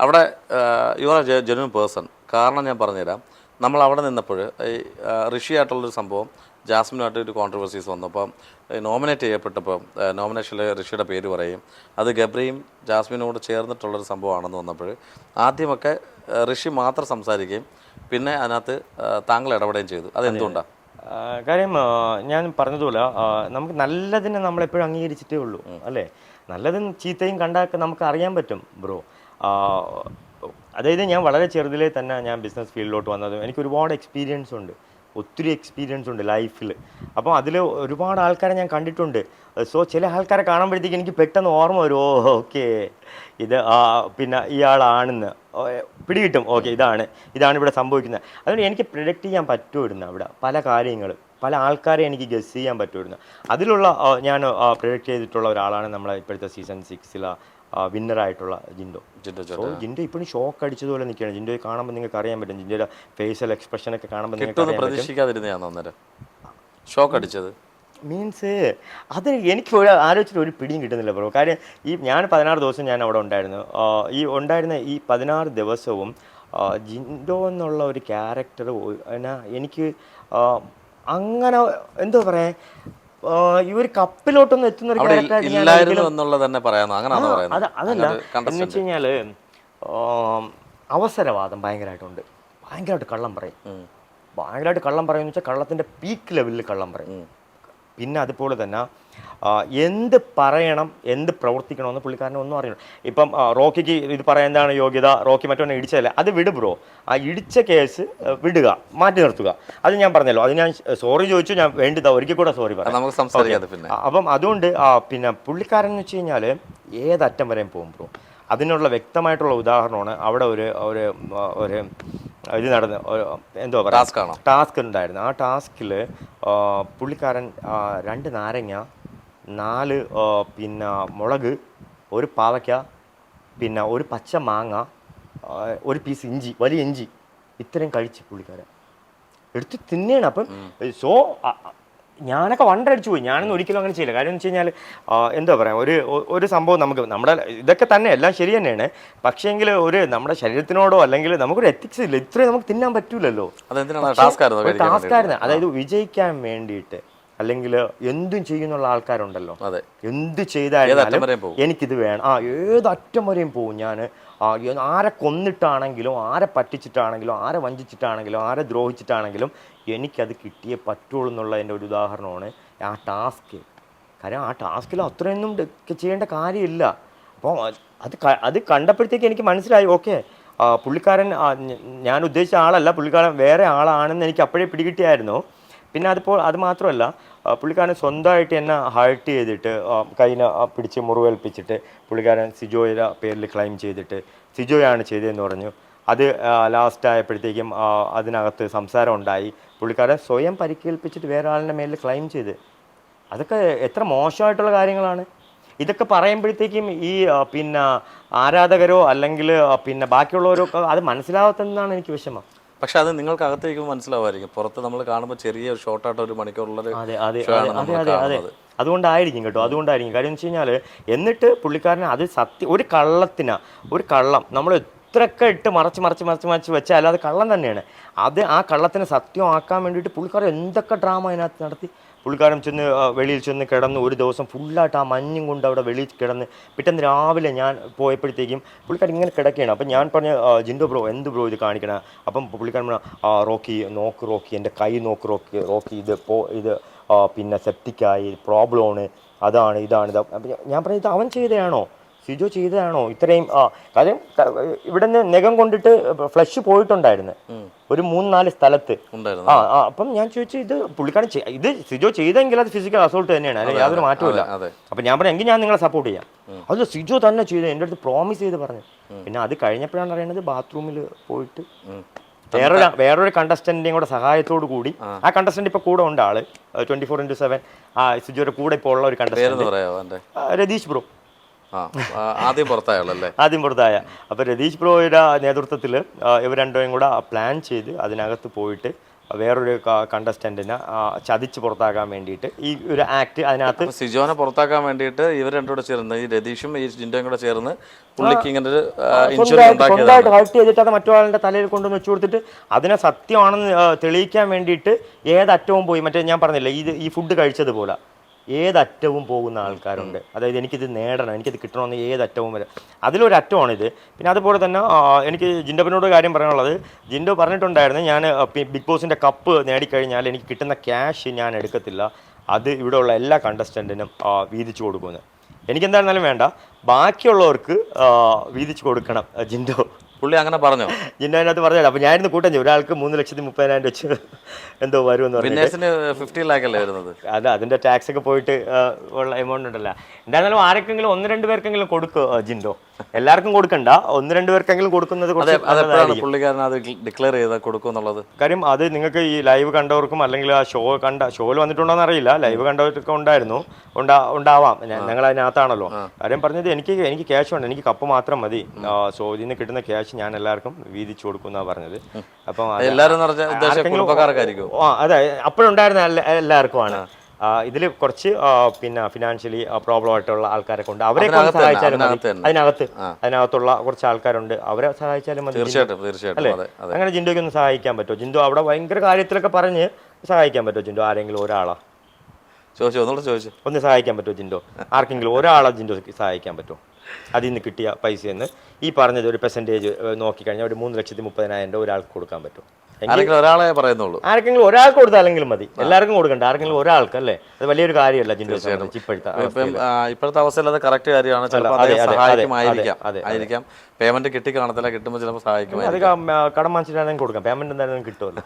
അവിടെ you are genuine person. കാരണം ഞാൻ പറഞ്ഞുതരാം, നമ്മൾ അവിടെ നിന്നപ്പോൾ ഈ ഋഷിയായിട്ടുള്ളൊരു സംഭവം ജാസ്മിനുമായിട്ട് ഒരു കോൺട്രവേഴ്സീസ് വന്നു. അപ്പം നോമിനേറ്റ് ചെയ്യപ്പെട്ടപ്പോൾ നോമിനേഷനിൽ ഋഷിയുടെ പേര് പറയും, അത് ഗബ്രിയും ജാസ്മിനോട് ചേർന്നിട്ടുള്ളൊരു സംഭവമാണെന്ന് വന്നപ്പോൾ ആദ്യമൊക്കെ ഋഷി മാത്രം സംസാരിക്കുകയും പിന്നെ അതിനകത്ത് താങ്കൾ ഇടപെടുകയും ചെയ്തു. അതെന്തുകൊണ്ടാണ്? കാര്യം ഞാൻ പറഞ്ഞതുപോലെ നമുക്ക് നല്ലതിനെ നമ്മളെപ്പോഴും അംഗീകരിച്ചിട്ടേ ഉള്ളൂ അല്ലേ. നല്ലതും ചീത്തയും കണ്ടാൽ നമുക്ക് അറിയാൻ പറ്റും ബ്രോ. അതായത് ഞാൻ വളരെ ചെറുതിലേ തന്നെ ഞാൻ ബിസിനസ് ഫീൽഡിലോട്ട് വന്നതും എനിക്ക് ഒരുപാട് എക്സ്പീരിയൻസ് ഉണ്ട്, ഒത്തിരി എക്സ്പീരിയൻസ് ഉണ്ട് ലൈഫിൽ. അപ്പോൾ അതിൽ ഒരുപാട് ആൾക്കാരെ ഞാൻ കണ്ടിട്ടുണ്ട്. സോ ചില ആൾക്കാരെ കാണുമ്പോഴത്തേക്ക് എനിക്ക് പെട്ടെന്ന് ഓർമ്മ വരും, ഓക്കെ ഇത് പിന്നെ ഇയാളാണെന്ന് പിടികിട്ടും, ഓക്കെ ഇതാണ് ഇവിടെ സംഭവിക്കുന്നത്. അതുകൊണ്ട് എനിക്ക് പ്രിഡിക്റ്റ് ചെയ്യാൻ പറ്റുമായിരുന്നു അവിടെ പല കാര്യങ്ങൾ, പല ആൾക്കാരെ എനിക്ക് ഗസ് ചെയ്യാൻ പറ്റുമായിരുന്നു. അതിലുള്ള ഞാൻ പ്രിഡിക്റ്റ് ചെയ്തിട്ടുള്ള ഒരാളാണ് നമ്മളെ ഇപ്പോഴത്തെ സീസൺ 6 വിന്നറായിട്ടുള്ള ജിൻഡോ. ജിൻഡോ ഇപ്പോഴും ഷോക്ക് അടിച്ചതുപോലെ നിൽക്കുകയാണ്. ജിൻഡോയെ കാണുമ്പോൾ നിങ്ങൾക്ക് അറിയാൻ പറ്റും, ജിൻഡോയുടെ ഫേഷ്യൽ എക്സ്പ്രഷനൊക്കെ കാണുമ്പോൾ നിങ്ങൾക്ക് ഷോക്ക് അടിച്ചത് മീൻസ് അത് എനിക്ക് ആലോചിച്ചിട്ട് ഒരു പിടിയും കിട്ടുന്നില്ല ബ്രോ. കാര്യം ഞാൻ 16 ദിവസം ഞാൻ അവിടെ ഉണ്ടായിരുന്നു. ഉണ്ടായിരുന്ന ഈ 16 ദിവസവും ജിൻഡോ എന്നുള്ള ഒരു ക്യാരക്ടർ എനിക്ക് അങ്ങനെ എന്തോ പറയാ, ഈ ഒരു കപ്പിലോട്ടൊന്നും എത്തുന്ന ഒരു അതല്ല. എന്ന് വെച്ച് കഴിഞ്ഞാല് അവസരവാദം ഭയങ്കരമായിട്ട് കള്ളം പറയും. ഭയങ്കരമായിട്ട് കള്ളം പറയുമെന്ന് വെച്ചാൽ കള്ളത്തിന്റെ പീക്ക് ലെവലിൽ കള്ളം പറയും. പിന്നെ അതുപോലെ തന്നെ എന്ത് പറയണം എന്ത് പ്രവർത്തിക്കണമെന്ന് പുള്ളിക്കാരനെ ഒന്നും അറിയണം. ഇപ്പം റോക്കിക്ക് ഇത് പറയാൻ എന്താണ് യോഗ്യത, റോക്കി മറ്റൊന്നെ ഇടിച്ചതല്ല, അത് വിട് ബ്രോ. ആ ഇടിച്ച കേസ് വിടുക, മാറ്റി നിർത്തുക. അത് ഞാൻ പറഞ്ഞല്ലോ, അത് ഞാൻ സോറി ചോദിച്ചു, ഞാൻ വേണ്ടിയതാ ഒരിക്കൽ കൂടെ സോറി പറയാം. അപ്പം അതുകൊണ്ട് പിന്നെ പുള്ളിക്കാരൻ എന്ന് വെച്ച് കഴിഞ്ഞാൽ ഏതറ്റം വരെയും പോകും ബ്രോ. അതിനുള്ള വ്യക്തമായിട്ടുള്ള ഉദാഹരണമാണ് അവിടെ ഒരു ഇത് നടന്ന് എന്തോ പറയുക ടാസ്ക് ഉണ്ടായിരുന്നു. ആ ടാസ്കിൽ പുള്ളിക്കാരൻ 2 നാരങ്ങ, 4 പിന്നെ മുളക്, 1 പാവയ്ക്ക, പിന്നെ 1 പച്ച മാങ്ങ, 1 പീസ് ഇഞ്ചി, വലിയ ഇഞ്ചി, ഇത്രയും കഴിച്ച് പുള്ളിക്കാരൻ എടുത്ത് തിന്നെയാണ്. അപ്പം സോ ഞാനൊക്കെ വണ്ടടിച്ചു പോയി. ഞാനൊന്നും ഒരിക്കലും അങ്ങനെ ചെയ്യില്ല. കാര്യം എന്ന് വെച്ച് കഴിഞ്ഞാൽ എന്താ പറയുക, ഒരു സംഭവം നമ്മുടെ ഇതൊക്കെ തന്നെ എല്ലാം ശരി തന്നെയാണ്. പക്ഷേങ്കിൽ നമ്മുടെ ശരീരത്തിനോടോ അല്ലെങ്കിൽ നമുക്കൊരു എത്തിക്സ് ഇല്ല, ഇത്രയും നമുക്ക് തിന്നാൻ പറ്റൂലല്ലോ. ടാസ്ക് ആയിരുന്നു. അതായത് വിജയിക്കാൻ വേണ്ടിയിട്ട് അല്ലെങ്കിൽ എന്തും ചെയ്യുന്നുള്ള ആൾക്കാരുണ്ടല്ലോ, എന്ത് ചെയ്താലും എനിക്കിത് വേണം, ഏതറ്റം വരെയും പോകും ഞാൻ. ആരെ കൊന്നിട്ടാണെങ്കിലും ആരെ പറ്റിച്ചിട്ടാണെങ്കിലും ആരെ വഞ്ചിച്ചിട്ടാണെങ്കിലും ആരെ ദ്രോഹിച്ചിട്ടാണെങ്കിലും എനിക്കത് കിട്ടിയേ പറ്റുള്ളൂ എന്നുള്ളതിൻ്റെ ഒരു ഉദാഹരണമാണ് ആ ടാസ്ക്. കാര്യം ആ ടാസ്കിൽ അത്രയൊന്നും ചെയ്യേണ്ട കാര്യമില്ല. അപ്പോൾ അത് കണ്ടപ്പോഴത്തേക്ക് എനിക്ക് മനസ്സിലായി, ഓക്കെ പുള്ളിക്കാരൻ ഞാൻ ഉദ്ദേശിച്ച ആളല്ല, പുള്ളിക്കാരൻ വേറെ ആളാണെന്ന് എനിക്ക് അപ്പോഴേ പിടികിട്ടിയായിരുന്നു. പിന്നെ അത് മാത്രമല്ല, പുള്ളിക്കാരൻ സ്വന്തമായിട്ട് എന്നെ ഹേർട്ട് ചെയ്തിട്ട് കയ്യിൽ പിടിച്ച് മുറിവേൽപ്പിച്ചിട്ട് പുള്ളിക്കാരൻ സിജോയുടെ പേരിൽ ക്ലെയിം ചെയ്തിട്ട് സിജോയാണ് ചെയ്തതെന്ന് പറഞ്ഞു. അത് ലാസ്റ്റ് ആയപ്പോഴത്തേക്കും അതിനകത്ത് സംസാരം ഉണ്ടായി. പുള്ളിക്കാരൻ സ്വയം പരിക്കേൽപ്പിച്ചിട്ട് വേറെ ആളിൻ്റെ മേലിൽ ക്ലെയിം ചെയ്ത്. അതൊക്കെ എത്ര മോശമായിട്ടുള്ള കാര്യങ്ങളാണ്. ഇതൊക്കെ പറയുമ്പോഴത്തേക്കും ഈ പിന്നെ ആരാധകരോ അല്ലെങ്കിൽ പിന്നെ ബാക്കിയുള്ളവരോ അത് മനസ്സിലാവാത്തതെന്നാണ് എനിക്ക് വിഷമം. പക്ഷെ അത് നിങ്ങൾക്ക് അകത്തേക്ക് മനസ്സിലാവുമായിരിക്കും, പുറത്ത് നമ്മൾ കാണുമ്പോൾ ചെറിയ ഒരു ഷോർട്ടായിട്ട് 1 മണിക്കൂറുള്ളത്. അതെ അതുകൊണ്ടായിരിക്കും കേട്ടോ, അതുകൊണ്ടായിരിക്കും. കാര്യം എന്ന് വെച്ച് കഴിഞ്ഞാൽ എന്നിട്ട് പുള്ളിക്കാരന് അത് സത്യം, ഒരു കള്ളം നമ്മൾ എത്രയൊക്കെ ഇട്ട് മറച്ച് വെച്ചാൽ അത് കള്ളം തന്നെയാണ്. ആ കള്ളത്തിനെ സത്യമാക്കാൻ വേണ്ടിയിട്ട് പുള്ളിക്കാരൻ എന്തൊക്കെ ഡ്രാമ അതിനകത്ത് നടത്തി. പുള്ളിക്കാരൻ വെളിയിൽ ചെന്ന് കിടന്ന് ഒരു ദിവസം ഫുള്ളായിട്ട് ആ മഞ്ഞും കൊണ്ട് അവിടെ വെളിയിൽ കിടന്ന് പിറ്റേന്ന് രാവിലെ ഞാൻ പോയപ്പോഴത്തേക്കും പുള്ളിക്കാരൻ ഇങ്ങനെ കിടക്കുകയാണ്. അപ്പം ഞാൻ പറഞ്ഞ ജിൻഡോ ബ്രോ എന്ത് ബ്രോ ഇത് കാണിക്കണം? അപ്പം പുള്ളിക്കാരൻ റോക്കി എൻ്റെ കൈ നോക്ക് റോക്കി ഇത് പിന്നെ സെപ്റ്റിക്കായി പ്രോബ്ലമാണ്, ഇതാണ്. അപ്പം ഞാൻ പറഞ്ഞത് അവൻ ചെയ്തതാണോ, സിജോ ചെയ്തതാണോ ഇത്രയും? കാര്യം ഇവിടെ നിന്ന് നെഗം കൊണ്ടിട്ട് ഫ്ലഷ് പോയിട്ടുണ്ടായിരുന്നു ഒരു 3-4 സ്ഥലത്ത്. അപ്പം ഞാൻ ചോദിച്ചു, ഇത് പുള്ളിക്കാരൻ ഇത് സിജോ ചെയ്തെങ്കിൽ അത് ഫിസിക്കൽ അസോൾട്ട് തന്നെയാണ്, അല്ലെങ്കിൽ യാതൊരു മാറ്റമില്ല. അപ്പം ഞാൻ പറഞ്ഞു, എങ്കിൽ ഞാൻ നിങ്ങളെ സപ്പോർട്ട് ചെയ്യാം. അത് സിജോ തന്നെ ചെയ്തു, എൻ്റെ അടുത്ത് പ്രോമിസ് ചെയ്ത് പറഞ്ഞു. പിന്നെ അത് കഴിഞ്ഞപ്പോഴാണ് അറിയുന്നത് ബാത്റൂമിൽ പോയിട്ട് വേറൊരു കണ്ടസ്റ്റന്റിന്റെയും കൂടെ സഹായത്തോടു കൂടി, ആ കണ്ടസ്റ്റന്റ് ഇപ്പൊ കൂടെ ഉണ്ട്, ആള് 24/7 സിജോയുടെ കൂടെ ഇപ്പോൾ ഉള്ള ഒരു കണ്ടസ്റ്റന്റ് രതീഷ് ബ്രോ. ആദ്യം പുറത്തായ. അപ്പോൾ രതീഷ് ബ്രോയുടെ നേതൃത്വത്തിൽ ഇവർ രണ്ടുപേരും കൂടെ പ്ലാൻ ചെയ്ത് അതിനകത്ത് പോയിട്ട് വേറൊരു കണ്ടസ്റ്റൻറ്റിനെ ചതിച്ച് പുറത്താക്കാൻ വേണ്ടിയിട്ട് ഈ ഒരു ആക്ട് അതിനകത്ത് സിജോനെ പുറത്താക്കാൻ വേണ്ടിയിട്ട് ഇവർ രണ്ടും കൂടെ ചേർന്ന് ഈ രതീഷും ഈ ജിൻഡോയും കൂടെ ചേർന്ന് പുള്ളിക്ക് ഇങ്ങനെ ഒരു സ്വന്തമായിട്ട് ഹർട്ട് ചെയ്തിട്ട് അത് മറ്റൊരാളുടെ തലയിൽ കൊണ്ടുവന്ന് വെച്ച് കൊടുത്തിട്ട് അതിനെ സത്യമാണെന്ന് തെളിയിക്കാൻ വേണ്ടിയിട്ട് ഏതറ്റവും പോയി മറ്റേ ഞാൻ പറഞ്ഞില്ല ഈ ഫുഡ് കഴിച്ചതുപോലെ ഏതറ്റവും പോകുന്ന ആൾക്കാരുണ്ട്. അതായത് എനിക്കിത് നേടണം, എനിക്കിത് കിട്ടണമെന്ന് ഏതറ്റവും വരെ അതിലൊരറ്റമാണിത്. പിന്നെ അതുപോലെ തന്നെ എനിക്ക് ജിൻഡോപ്പിനോട് കാര്യം പറയാനുള്ളത്, ജിൻഡോ പറഞ്ഞിട്ടുണ്ടായിരുന്നു ഞാൻ ബിഗ് ബോസിൻ്റെ കപ്പ് നേടിക്കഴിഞ്ഞാൽ എനിക്ക് കിട്ടുന്ന ക്യാഷ് ഞാൻ എടുക്കത്തില്ല, അത് ഇവിടെയുള്ള എല്ലാ കണ്ടസ്റ്റൻറ്റിനും വീതിച്ചു കൊടുക്കുമെന്ന്. എനിക്കെന്തായിരുന്നാലും വേണ്ട, ബാക്കിയുള്ളവർക്ക് വീതിച്ചു കൊടുക്കണം ജിൻഡോ. പുള്ളി അങ്ങനെ പറഞ്ഞോ? ജിൻഡോ അതിനകത്ത് പറഞ്ഞത്. അപ്പോൾ ഞാനിന്ന് കൂട്ടം ചെയ്യും, ഒരാൾക്ക് 3,30,000 വെച്ച് എന്തോ വരുമെന്ന് പറഞ്ഞു. 50 lakh അല്ലേ വരുന്നത്? അല്ല, അതിൻ്റെ ടാക്സ് ഒക്കെ പോയിട്ട് ഉള്ള എമൗണ്ട് ഉണ്ടല്ലോ. എന്തായാലും ആരെങ്കിലും 1-2 പേർക്കെങ്കിലും കൊടുക്കും ജിൻഡോ. എല്ലാവർക്കും കൊടുക്കണ്ട, 1-2 പേർക്കെങ്കിലും കൊടുക്കുന്നത് പുള്ളിക്കാരൻ അത് ഡിക്ലെയർ ചെയ്ത് കൊടുക്കും എന്നുള്ളത് കാര്യം. അത് നിങ്ങൾക്ക് ഈ ലൈവ് കണ്ടവർക്കും അല്ലെങ്കിൽ ആ ഷോയിൽ വന്നിട്ടുണ്ടോന്ന് അറിയില്ല, ലൈവ് കണ്ടവർക്കൊക്കെ ഉണ്ടാവാം, ഞങ്ങൾ അതിനകത്താണല്ലോ. കാര്യം പറഞ്ഞത് എനിക്ക് ക്യാഷ് വേണ്ട, എനിക്ക് കപ്പ് മാത്രം മതി, സോ ഇതിൽ നിന്ന് കിട്ടുന്ന ക്യാഷ് ഞാൻ എല്ലാവർക്കും വീതിച്ചു കൊടുക്കും എന്നാണ് പറഞ്ഞത്. അപ്പം അതെ, അപ്പോഴുണ്ടായിരുന്ന എല്ലാവർക്കുമാണ്. ഇതിൽ കുറച്ച് പിന്നെ ഫിനാൻഷ്യലി പ്രോബ്ലം ആയിട്ടുള്ള ആൾക്കാരെ കൊണ്ട് അവരെ സഹായിച്ചാലും മതി. അതിനകത്തുള്ള കുറച്ച് ആൾക്കാരുണ്ട്, അവരെ സഹായിച്ചാലും മതി. അല്ലേ? അങ്ങനെ ജിൻഡോയ്ക്ക് ഒന്ന് സഹായിക്കാൻ പറ്റുമോ? ജിൻഡോ അവിടെ ഭയങ്കര കാര്യത്തിലൊക്കെ പറഞ്ഞ് സഹായിക്കാൻ പറ്റുമോ ജിൻഡോ? ആരെങ്കിലും ഒരാളാ ചോദിച്ചു ഒന്ന് സഹായിക്കാൻ പറ്റുമോ ജിൻഡോ? ആർക്കെങ്കിലും ഒരാളെ ജിൻഡോയ്ക്ക് സഹായിക്കാൻ പറ്റുമോ? അതിൽ നിന്ന് കിട്ടിയ പൈസയെന്ന് ഈ പറഞ്ഞത് ഒരു പെർസെൻറ്റേജ് നോക്കിക്കഴിഞ്ഞാൽ ഒരു 3,30,000 ഒരാൾക്ക് കൊടുക്കാൻ പറ്റും. ഒരാളെ പറയുന്നുള്ളൂ. ആർക്കെങ്കിലും ഒരാൾക്ക് കൊടുത്താലെങ്കിലും മതി, എല്ലാവർക്കും കൊടുക്കണ്ട, ആർക്കെങ്കിലും ഒരാൾക്ക്. അല്ലേ? അത് വലിയൊരു കാര്യമല്ല ജിൻഡോ ഇപ്പോഴത്തെ അവസ്ഥയിൽ അത് കറക്റ്റ് കാര്യമാണ്. ആയിരിക്കാം പേയ്മെന്റ് കിട്ടി കാണത്തില്ല, കിട്ടുമ്പോൾ ചിലപ്പോൾ സഹായിക്കും. അത് കടം വാങ്ങിച്ചിട്ടാണെങ്കിൽ കൊടുക്കാം, പേയ്മെന്റ് എന്തായാലും കിട്ടുമല്ലോ.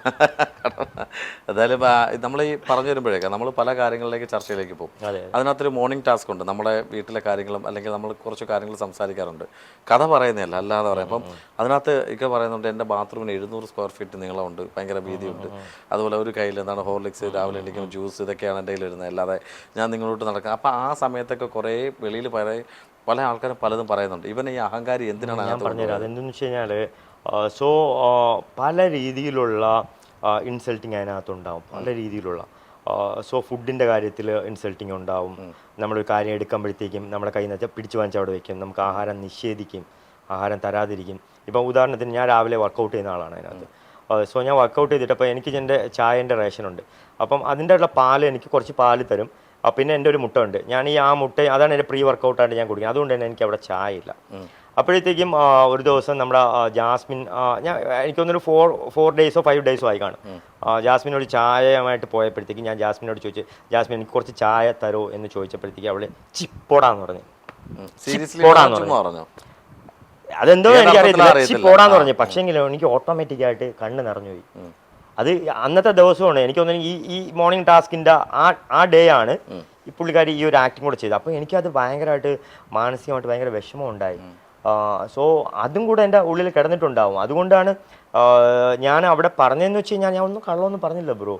എന്തായാലും നമ്മൾ ഈ പറഞ്ഞു വരുമ്പോഴേക്കും നമ്മൾ പല കാര്യങ്ങളിലേക്ക് ചർച്ചയിലേക്ക് പോകും. അതിനകത്തൊരു മോർണിംഗ് ടാസ്ക് ഉണ്ട്. നമ്മുടെ വീട്ടിലെ കാര്യങ്ങളും അല്ലെങ്കിൽ നമ്മൾ കുറച്ച് കാര്യങ്ങൾ സംസാരിക്കാറുണ്ട്, കഥ പറയുന്നതല്ല, അല്ലാതെ പറയാം. അപ്പം അതിനകത്ത് ഒക്കെ പറയുന്നുണ്ട്, എൻ്റെ ബാത്റൂമിന് 700 സ്ക്വയർ ഫീറ്റ് നീളമുണ്ട്, ഭയങ്കര വീതിയുണ്ട്, അതുപോലെ ഒരു കയ്യിൽ എന്താണ് ഹോർലിക്സ്, രാവിലെ എണീക്കും ജ്യൂസ്, ഇതൊക്കെയാണ് എൻ്റെ കയ്യിൽ വരുന്നത്, അല്ലാതെ ഞാൻ നിങ്ങളോട്ട് നടക്കുക. അപ്പം ആ സമയത്തൊക്കെ കുറേ വെളിയിൽ പല ആൾക്കാരും പലതും പറയുന്നുണ്ട്. ഇവൻ ഈ അഹങ്കാരി എന്തിനാണ്? ഞാൻ പറഞ്ഞുതരാം. അതെന്തെന്ന് വെച്ച് കഴിഞ്ഞാൽ പല രീതിയിലുള്ള ഇൻസൾട്ടിങ് അതിനകത്തുണ്ടാവും, പല രീതിയിലുള്ള. ഫുഡിൻ്റെ കാര്യത്തിൽ ഇൻസൾട്ടിങ് ഉണ്ടാവും. നമ്മളൊരു കാര്യം എടുക്കുമ്പോഴത്തേക്കും നമ്മുടെ കയ്യിൽ നിന്ന് പിടിച്ചു വാങ്ങിച്ച് അവിടെ വയ്ക്കും, നമുക്ക് ആഹാരം നിഷേധിക്കും, ആഹാരം തരാതിരിക്കും. ഇപ്പം ഉദാഹരണത്തിന് ഞാൻ രാവിലെ വർക്കൗട്ട് ചെയ്യുന്ന ആളാണ് അതിനകത്ത്. ഞാൻ വർക്കൗട്ട് ചെയ്തിട്ടപ്പോൾ എനിക്ക് എൻ്റെ ചായൻ്റെ റേഷനുണ്ട്, അപ്പം അതിൻ്റെ ഉള്ള പാല് എനിക്ക് കുറച്ച് പാല് തരും. പിന്നെ എൻ്റെ ഒരു മുട്ട ഉണ്ട്, ഞാൻ ആ മുട്ട അതാണ് എൻ്റെ പ്രീ വർക്കൗട്ടായിട്ട് ഞാൻ കുടിക്കുന്നത്, അതുകൊണ്ട് തന്നെ എനിക്ക് അവിടെ ചായ ഇല്ല. അപ്പോഴത്തേക്കും ഒരു ദിവസം നമ്മുടെ ജാസ്മിൻ, എനിക്കൊന്നൊരു 4 days or 5 days ആയി കാണും, ജാസ്മിനോട് ചായയുമായിട്ട് പോയപ്പോഴത്തേക്കും ഞാൻ ജാസ്മിനോട് ചോദിച്ചു, ജാസ്മിൻ എനിക്ക് കുറച്ച് ചായ തരോ എന്ന് ചോദിച്ചപ്പോഴത്തേക്കും അവള് ചിപ്പോടാന്ന് പറഞ്ഞു. അതെന്തോ എനിക്കറിയത്തില്ല, ചിപ്പോടാന്ന് പറഞ്ഞു. പക്ഷേങ്കിലും എനിക്ക് ഓട്ടോമാറ്റിക്കായിട്ട് കണ്ണ് നിറഞ്ഞുപോയി. അത് അന്നത്തെ ദിവസമാണ് എനിക്കൊന്നും ഈ മോർണിംഗ് ടാസ്കിൻ്റെ ആ ഡേ ആണ് ഈ പുള്ളിക്കാരി ഈ ഒരു ആക്ടിങ് കൂടെ ചെയ്തത്. അപ്പോൾ എനിക്കത് ഭയങ്കരമായിട്ട് മാനസികമായിട്ട് ഭയങ്കര വിഷമം ഉണ്ടായി. അതും കൂടെ എൻ്റെ ഉള്ളിൽ കിടന്നിട്ടുണ്ടാവും. അതുകൊണ്ടാണ് ഞാൻ അവിടെ പറഞ്ഞതെന്ന് വെച്ച് കഴിഞ്ഞാൽ ഞാൻ ഒന്നും കള്ളമൊന്നും പറഞ്ഞില്ല ബ്രോ.